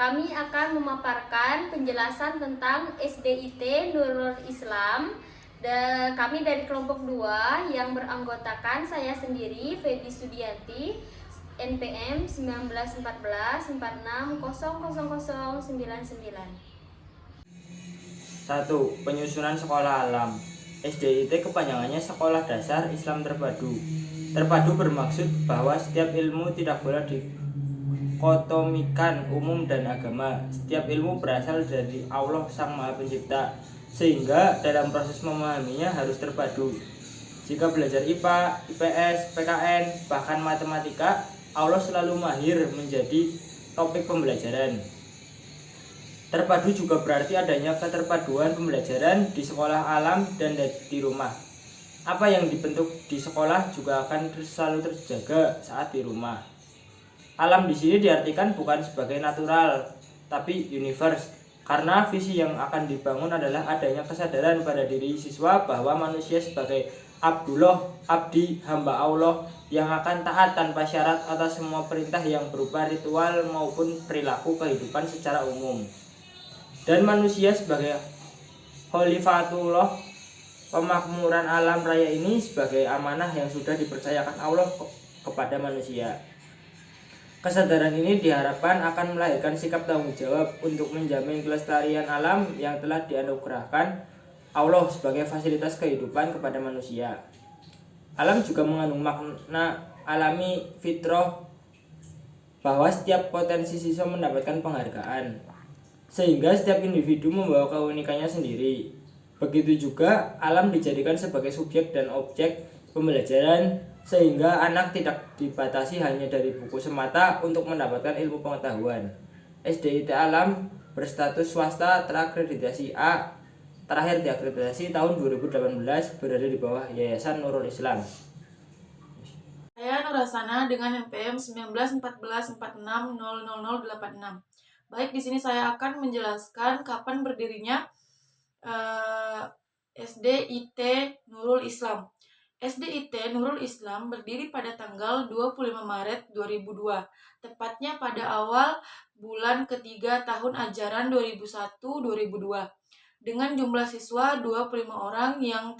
Kami akan memaparkan penjelasan tentang SDIT Nurul Islam. Kami dari kelompok 2 yang beranggotakan saya sendiri, Feby Sudianti, NPM 191446000099. 1. Penyusunan sekolah alam. SDIT kepanjangannya Sekolah Dasar Islam Terpadu. Terpadu bermaksud bahwa setiap ilmu tidak boleh dikotomikan umum dan agama. Setiap ilmu berasal dari Allah Sang Maha Pencipta, sehingga dalam proses memahaminya harus terpadu. Jika belajar IPA, IPS, PKN, bahkan matematika, Allah selalu mahir menjadi topik pembelajaran. Terpadu juga berarti adanya keterpaduan pembelajaran di sekolah alam dan di rumah. Apa yang dibentuk di sekolah juga akan selalu terjaga saat di rumah. Alam di sini diartikan bukan sebagai natural, tapi universe, karena visi yang akan dibangun adalah adanya kesadaran pada diri siswa bahwa manusia sebagai Abdullah, abdi, hamba Allah yang akan taat tanpa syarat atas semua perintah yang berupa ritual maupun perilaku kehidupan secara umum. Dan manusia sebagai Khalifatullah, pemakmuran alam raya ini sebagai amanah yang sudah dipercayakan Allah kepada manusia. Kesadaran ini diharapkan akan melahirkan sikap tanggung jawab untuk menjamin kelestarian alam yang telah dianugerahkan Allah sebagai fasilitas kehidupan kepada manusia. Alam juga mengandung makna alami fitrah bahwa setiap potensi siswa mendapatkan penghargaan, sehingga setiap individu membawa keunikannya sendiri. Begitu juga alam dijadikan sebagai subjek dan objek pembelajaran, sehingga anak tidak dibatasi hanya dari buku semata untuk mendapatkan ilmu pengetahuan. SDIT Alam berstatus swasta terakreditasi A, terakhir diakreditasi tahun 2018, berada di bawah Yayasan Nurul Islam. Saya Nurasana dengan NPM 191446000086. Baik, di sini saya akan menjelaskan kapan berdirinya SDIT Nurul Islam. SDIT Nurul Islam berdiri pada tanggal 25 Maret 2002, tepatnya pada awal bulan ketiga tahun ajaran 2001-2002, dengan jumlah siswa 25 orang yang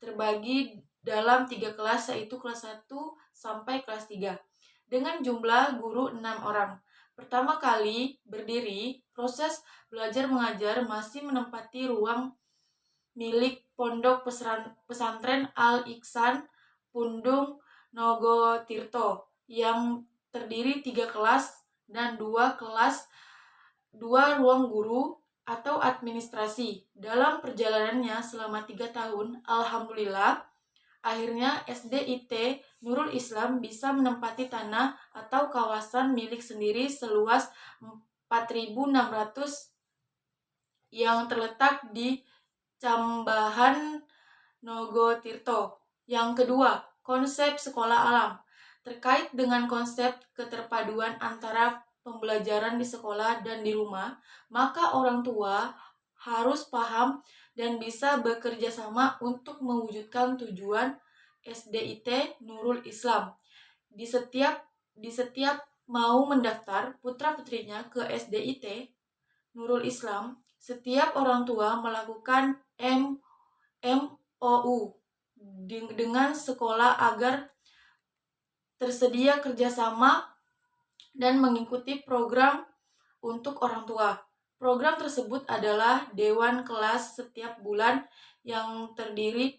terbagi dalam 3 kelas, yaitu kelas 1 sampai kelas 3, dengan jumlah guru 6 orang. Pertama kali berdiri, proses belajar mengajar masih menempati ruang milik Pondok Pesantren Al-Ihsan Pundung Nogotirto yang terdiri 3 kelas dan 2 ruang guru atau administrasi. Dalam perjalanannya selama 3 tahun, alhamdulillah, akhirnya SDIT Nurul Islam bisa menempati tanah atau kawasan milik sendiri seluas 4.600 yang terletak di Cambahan Nogotirto. Yang kedua, konsep sekolah alam. Terkait dengan konsep keterpaduan antara pembelajaran di sekolah dan di rumah, maka orang tua harus paham dan bisa bekerja sama untuk mewujudkan tujuan SDIT Nurul Islam. Di setiap mau mendaftar putra-putrinya ke SDIT Nurul Islam, setiap orang tua melakukan MOU dengan sekolah agar tersedia kerjasama dan mengikuti program untuk orang tua. Program tersebut adalah Dewan Kelas setiap bulan yang terdiri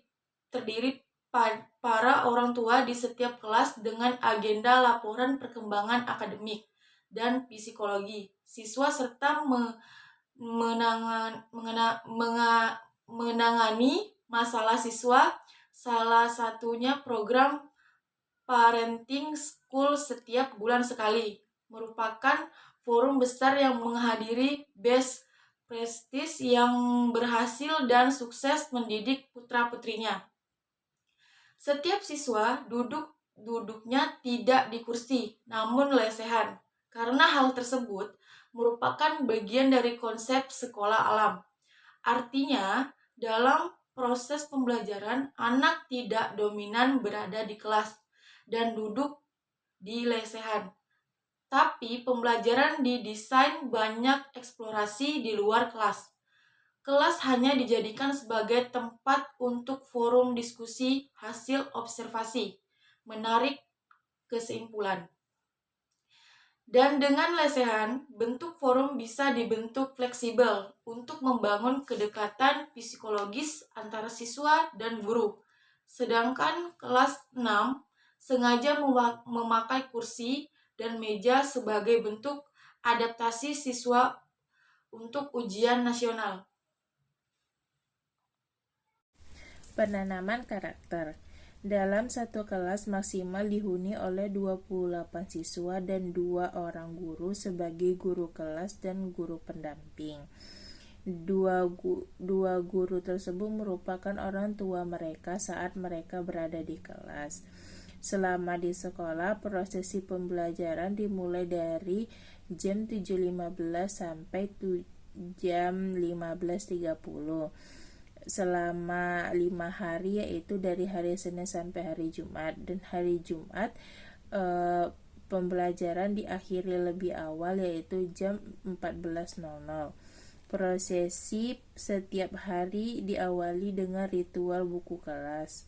para orang tua di setiap kelas dengan agenda laporan perkembangan akademik dan psikologi siswa serta menangani masalah siswa, salah satunya program Parenting School setiap bulan sekali, merupakan forum besar yang menghadiri best prestis yang berhasil dan sukses mendidik putra-putrinya. Setiap siswa duduknya tidak di kursi, namun lesehan. Karena hal tersebut merupakan bagian dari konsep sekolah alam. Artinya, dalam proses pembelajaran, anak tidak dominan berada di kelas dan duduk di lesehan. Tapi pembelajaran didesain banyak eksplorasi di luar kelas. Kelas hanya dijadikan sebagai tempat untuk forum diskusi hasil observasi, menarik kesimpulan. Dan dengan lesehan, bentuk forum bisa dibentuk fleksibel untuk membangun kedekatan psikologis antara siswa dan guru. Sedangkan kelas 6 sengaja memakai kursi dan meja sebagai bentuk adaptasi siswa untuk ujian nasional. Penanaman karakter. Dalam satu kelas maksimal dihuni oleh 28 siswa dan 2 orang guru sebagai guru kelas dan guru pendamping. Dua guru tersebut merupakan orang tua mereka saat mereka berada di kelas. Selama di sekolah, prosesi pembelajaran dimulai dari jam 7.15 sampai jam 15.30. Selama 5 hari, yaitu dari hari Senin sampai hari Jumat, dan hari Jumat pembelajaran diakhiri lebih awal, yaitu jam 14.00. Prosesi setiap hari diawali dengan ritual buku kelas.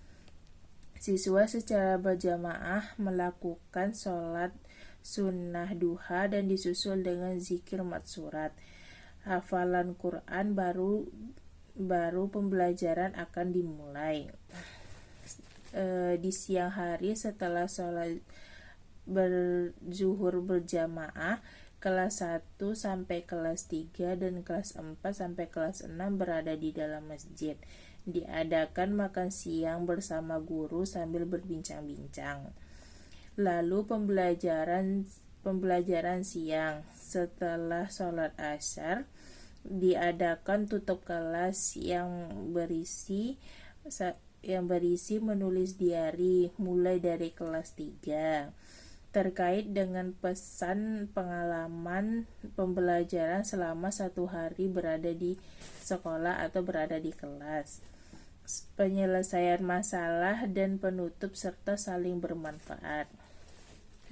Siswa secara berjamaah melakukan sholat sunnah duha dan disusul dengan zikir matsurat. Hafalan Quran baru pembelajaran akan dimulai. Di siang hari setelah sholat berzuhur berjamaah, kelas 1 sampai kelas 3 dan kelas 4 sampai kelas 6 berada di dalam masjid. Diadakan makan siang bersama guru sambil berbincang-bincang. Lalu pembelajaran siang. Setelah sholat asar, diadakan tutup kelas yang berisi menulis diari mulai dari kelas 3 terkait dengan pesan pengalaman pembelajaran selama 1 hari berada di sekolah atau berada di kelas, penyelesaian masalah dan penutup serta saling bermanfaat,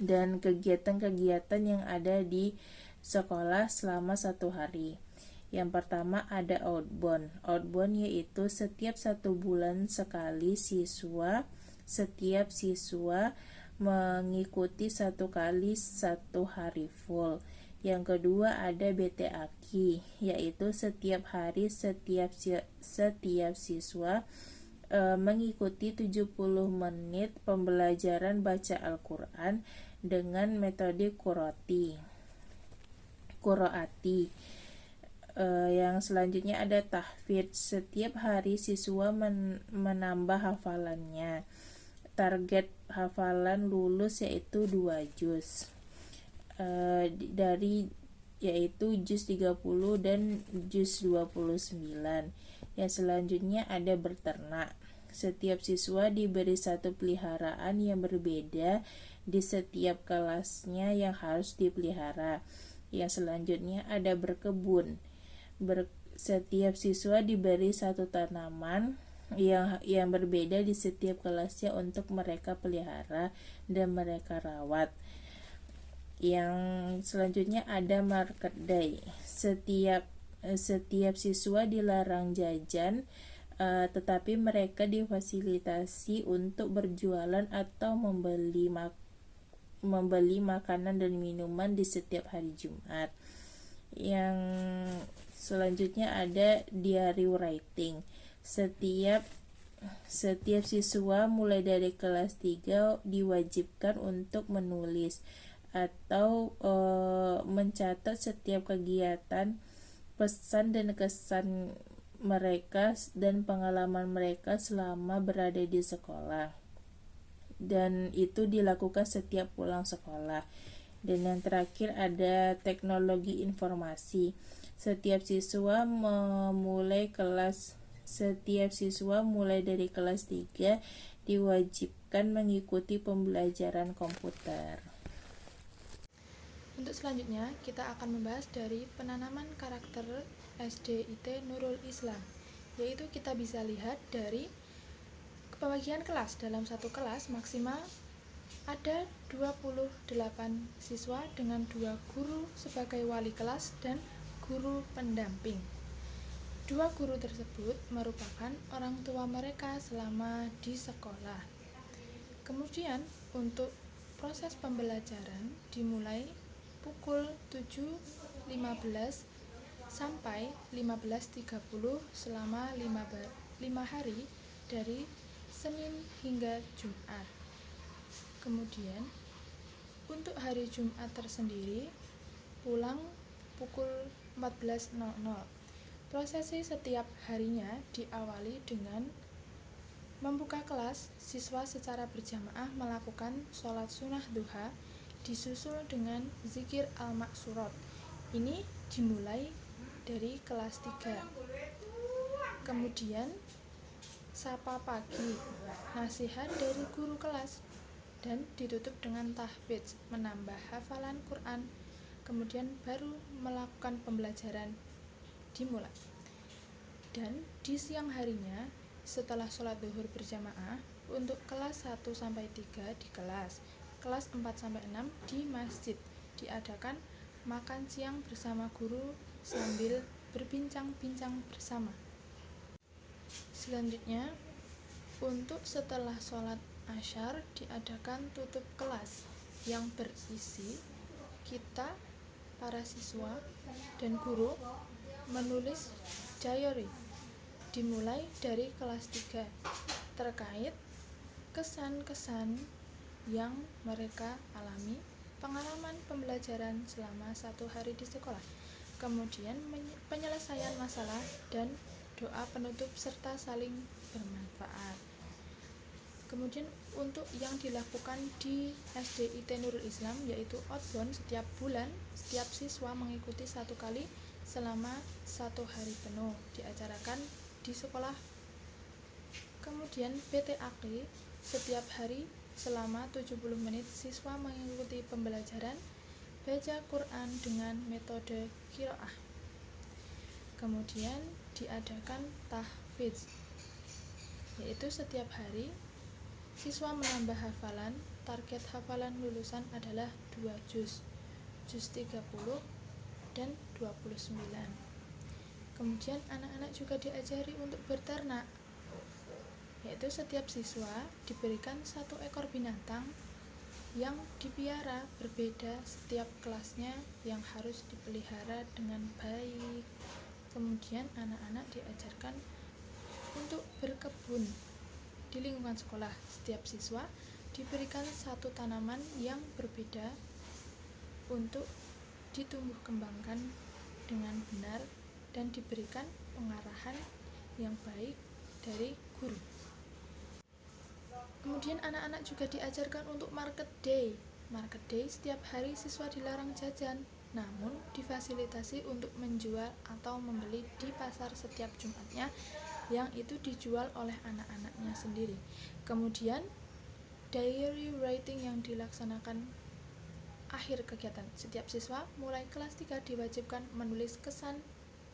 dan kegiatan-kegiatan yang ada di sekolah selama 1 hari. Yang pertama ada outbound. Outbound yaitu setiap 1 bulan sekali setiap siswa mengikuti 1 kali 1 hari full. Yang kedua ada BTAQ, yaitu setiap hari setiap siswa mengikuti 70 menit pembelajaran baca Al-Quran dengan metode qiraati. Yang selanjutnya ada tahfidz. Setiap hari siswa menambah hafalannya. Target hafalan lulus yaitu 2 juz. Yaitu juz 30 dan juz 29. Yang selanjutnya ada berternak. Setiap siswa diberi 1 peliharaan yang berbeda di setiap kelasnya yang harus dipelihara. Yang selanjutnya ada berkebun. Setiap siswa diberi 1 tanaman yang berbeda di setiap kelasnya untuk mereka pelihara dan mereka rawat. Yang selanjutnya ada market day. Setiap siswa dilarang jajan, tetapi mereka difasilitasi untuk berjualan atau membeli makanan dan minuman di setiap hari Jumat. Yang selanjutnya ada diary writing. Setiap siswa mulai dari kelas 3 diwajibkan untuk menulis atau mencatat setiap kegiatan, pesan dan kesan mereka dan pengalaman mereka selama berada di sekolah, dan itu dilakukan setiap pulang sekolah. Dan yang terakhir ada teknologi informasi. Setiap siswa mulai dari kelas 3 diwajibkan mengikuti pembelajaran komputer. Untuk selanjutnya, kita akan membahas dari penanaman karakter SDIT Nurul Islam, yaitu kita bisa lihat dari pembagian kelas. Dalam satu kelas maksimal Ada 28 siswa dengan 2 guru sebagai wali kelas dan guru pendamping. 2 guru tersebut merupakan orang tua mereka selama di sekolah. Kemudian untuk proses pembelajaran dimulai pukul 7.15 sampai 15.30 selama 5 hari dari Senin hingga Jumat. Kemudian untuk hari Jumat tersendiri pulang pukul 14.00. Prosesi setiap harinya diawali dengan membuka kelas. Siswa secara berjamaah melakukan sholat sunnah duha disusul dengan zikir al-maksurat. Ini dimulai dari kelas 3. Kemudian sapa pagi, nasihat dari guru kelas, dan ditutup dengan tahfidz, menambah hafalan Quran. Kemudian baru melakukan pembelajaran dimulai. Dan di siang harinya setelah sholat zuhur berjamaah untuk kelas 1-3 di kelas 4-6 di masjid diadakan makan siang bersama guru sambil berbincang-bincang bersama. Selanjutnya untuk setelah sholat Asyar diadakan tutup kelas yang berisi kita, para siswa dan guru menulis diary dimulai dari kelas 3 terkait kesan-kesan yang mereka alami, pengalaman pembelajaran selama 1 hari di sekolah, kemudian penyelesaian masalah dan doa penutup serta saling bermanfaat. Kemudian untuk yang dilakukan di SDIT Nurul Islam yaitu outbound setiap bulan, setiap siswa mengikuti 1 kali selama 1 hari penuh diacarakan di sekolah. Kemudian PTAK setiap hari selama 70 menit siswa mengikuti pembelajaran baca Quran dengan metode qiraah. Kemudian diadakan tahfidz yaitu setiap hari siswa menambah hafalan. Target hafalan lulusan adalah 2 juz 30 dan 29. Kemudian anak-anak juga diajari untuk berternak, yaitu setiap siswa diberikan 1 ekor binatang yang dipiara berbeda setiap kelasnya yang harus dipelihara dengan baik. Kemudian anak-anak diajarkan untuk berkebun di lingkungan sekolah. Setiap siswa diberikan 1 tanaman yang berbeda untuk ditumbuh kembangkan dengan benar dan diberikan pengarahan yang baik dari guru. Kemudian anak-anak juga diajarkan untuk market day. Market day setiap hari siswa dilarang jajan, namun difasilitasi untuk menjual atau membeli di pasar setiap Jumatnya, yang itu dijual oleh anak-anaknya sendiri. Kemudian diary writing yang dilaksanakan akhir kegiatan. Setiap siswa mulai kelas 3 diwajibkan menulis kesan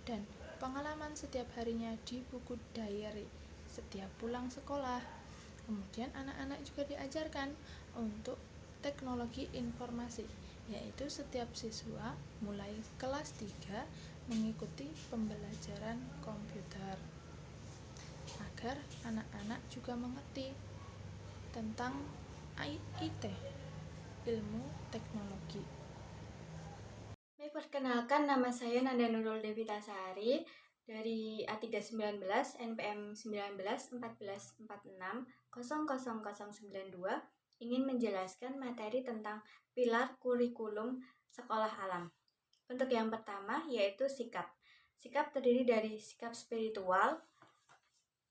dan pengalaman setiap harinya di buku diary setiap pulang sekolah. Kemudian anak-anak juga diajarkan untuk teknologi informasi, yaitu setiap siswa mulai kelas 3 mengikuti pembelajaran komputer agar anak-anak juga mengerti tentang IT, ilmu teknologi. Baik, perkenalkan, nama saya Nanda Nurul Devita Sari dari A319 NPM 191446000092 ingin menjelaskan materi tentang pilar kurikulum sekolah alam. Untuk yang pertama yaitu sikap. Sikap terdiri dari sikap spiritual,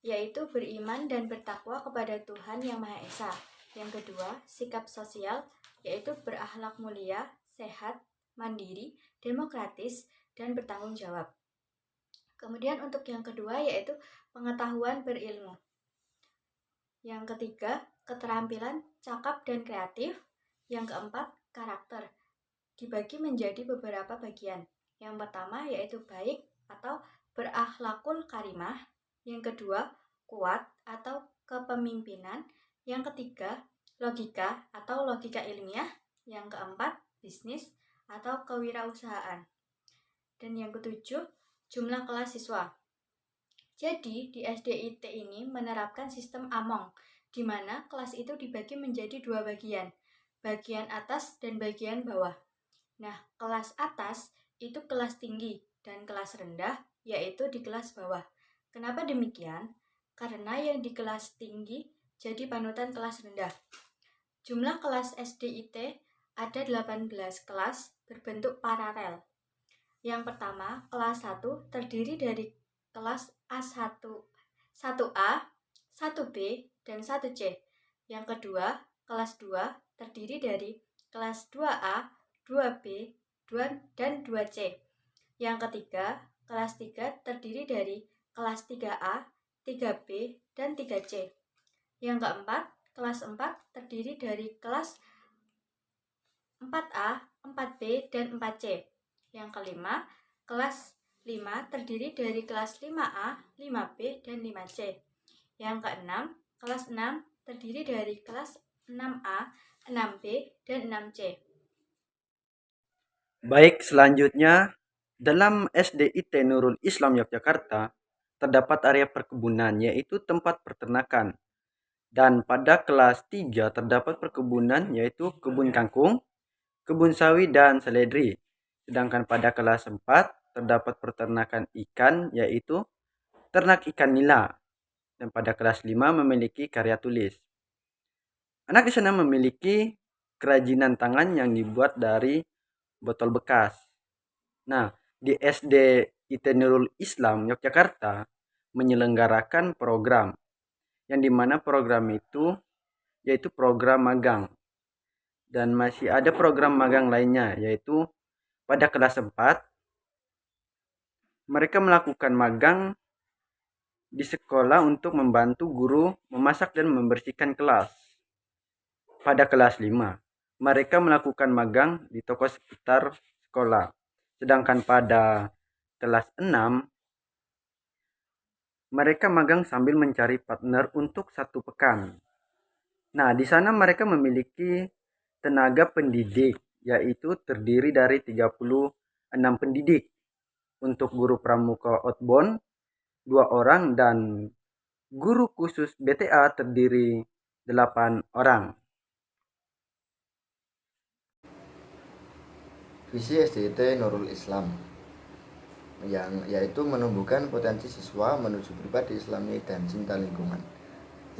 yaitu beriman dan bertakwa kepada Tuhan Yang Maha Esa. Yang kedua, sikap sosial, yaitu berakhlak mulia, sehat, mandiri, demokratis, dan bertanggung jawab. Kemudian untuk yang kedua yaitu pengetahuan berilmu. Yang ketiga, keterampilan cakap dan kreatif. Yang keempat, karakter. Dibagi menjadi beberapa bagian. Yang pertama yaitu baik atau berakhlakul karimah. Yang kedua, kuat atau kepemimpinan. Yang ketiga, logika atau logika ilmiah. Yang keempat, bisnis atau kewirausahaan. Dan yang ketujuh, jumlah kelas siswa. Jadi, di SDIT ini menerapkan sistem AMONG, di mana kelas itu dibagi menjadi dua bagian, bagian atas dan bagian bawah. Nah, kelas atas itu kelas tinggi dan kelas rendah yaitu di kelas bawah. Kenapa demikian? Karena yang di kelas tinggi jadi panutan kelas rendah. Jumlah kelas SDIT ada 18 kelas berbentuk paralel. Yang pertama, kelas 1 terdiri dari kelas A1, 1A, 1B, dan 1C. Yang kedua, kelas 2 terdiri dari kelas 2A, 2B, dan 2C. Yang ketiga, kelas 3 terdiri dari kelas 3A, 3B, dan 3C. Yang keempat, kelas 4 terdiri dari kelas 4A, 4B, dan 4C. Yang kelima, kelas 5 terdiri dari kelas 5A, 5B, dan 5C. Yang keenam, kelas 6 terdiri dari kelas 6A, 6B, dan 6C. Baik, selanjutnya dalam SDIT Nurul Islam Yogyakarta terdapat area perkebunan yaitu tempat peternakan. Dan pada kelas 3 terdapat perkebunan yaitu kebun kangkung, kebun sawi, dan seledri. Sedangkan pada kelas 4 terdapat peternakan ikan yaitu ternak ikan nila. Dan pada kelas 5 memiliki karya tulis. Anak di sana memiliki kerajinan tangan yang dibuat dari botol bekas. Nah, di SDIT Nurul Islam Yogyakarta menyelenggarakan program yang dimana program itu yaitu program magang. Dan masih ada program magang lainnya yaitu pada kelas 4 mereka melakukan magang di sekolah untuk membantu guru memasak dan membersihkan kelas. Pada kelas 5 mereka melakukan magang di toko sekitar sekolah. Sedangkan pada kelas 6 mereka magang sambil mencari partner untuk 1 pekan. Nah, di sana mereka memiliki tenaga pendidik, yaitu terdiri dari 36 pendidik. Untuk guru pramuka outbound 2 orang dan guru khusus BTA terdiri 8 orang. Visi SDIT Nurul Islam yaitu menumbuhkan potensi siswa menuju pribadi Islami dan cinta lingkungan.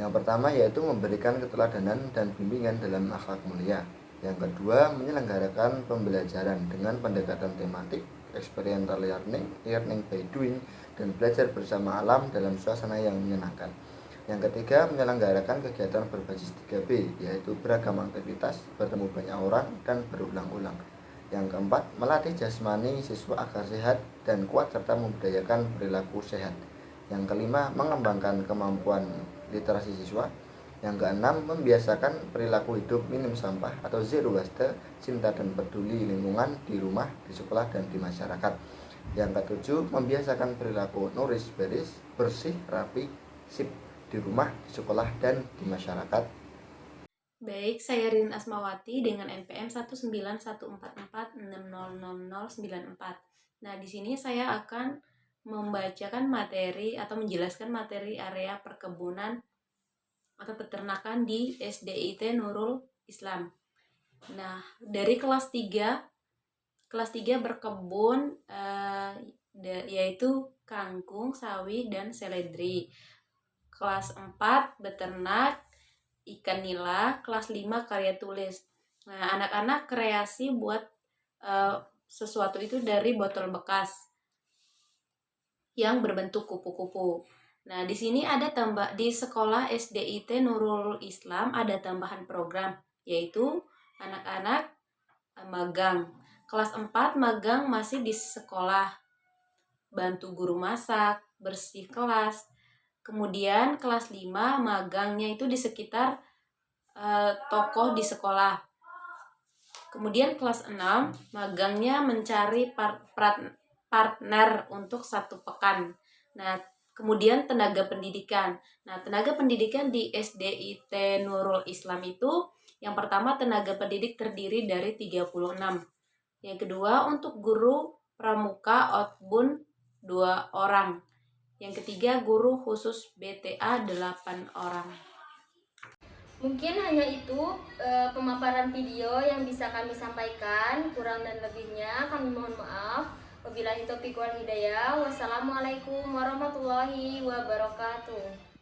Yang pertama yaitu memberikan keteladanan dan bimbingan dalam akhlak mulia. Yang kedua, menyelenggarakan pembelajaran dengan pendekatan tematik, experiential learning, learning by doing, dan belajar bersama alam dalam suasana yang menyenangkan. Yang ketiga, menyelenggarakan kegiatan berbasis 3B, yaitu beragam aktivitas, bertemu banyak orang, dan berulang-ulang. Yang keempat, melatih jasmani siswa agar sehat dan kuat serta membudayakan perilaku sehat. Yang kelima, mengembangkan kemampuan literasi siswa. Yang keenam, membiasakan perilaku hidup minim sampah atau zero waste, cinta dan peduli lingkungan di rumah, di sekolah, dan di masyarakat. Yang ketujuh, membiasakan perilaku nuris beris, bersih, rapi, sip di rumah, di sekolah, dan di masyarakat. Baik, saya Rin Asmawati dengan NPM 19144600094. Nah, di sini saya akan membacakan materi atau menjelaskan materi area perkebunan atau peternakan di SDIT Nurul Islam. Nah, dari kelas 3 berkebun yaitu kangkung, sawi, dan seledri. Kelas 4 beternak ikan nila, kelas 5 karya tulis. Nah, anak-anak kreasi buat sesuatu itu dari botol bekas yang berbentuk kupu-kupu. Nah, di sini ada di sekolah SDIT Nurul Islam ada tambahan program, yaitu anak-anak magang. Kelas 4 magang masih di sekolah, bantu guru masak, bersih kelas. Kemudian kelas 5 magangnya itu di sekitar tokoh di sekolah. Kemudian kelas 6 magangnya mencari partner untuk 1 pekan. Nah, Kemudian tenaga pendidikan. Nah, tenaga pendidikan di SDIT Nurul Islam itu yang pertama tenaga pendidik terdiri dari 36. Yang kedua untuk guru pramuka outbound 2 orang. Yang ketiga guru khusus BTA 8 orang. Mungkin hanya itu pemaparan video yang bisa kami sampaikan. Kurang dan lebihnya kami mohon maaf. Wabillahi taufiq wal hidayah. Wassalamualaikum warahmatullahi wabarakatuh.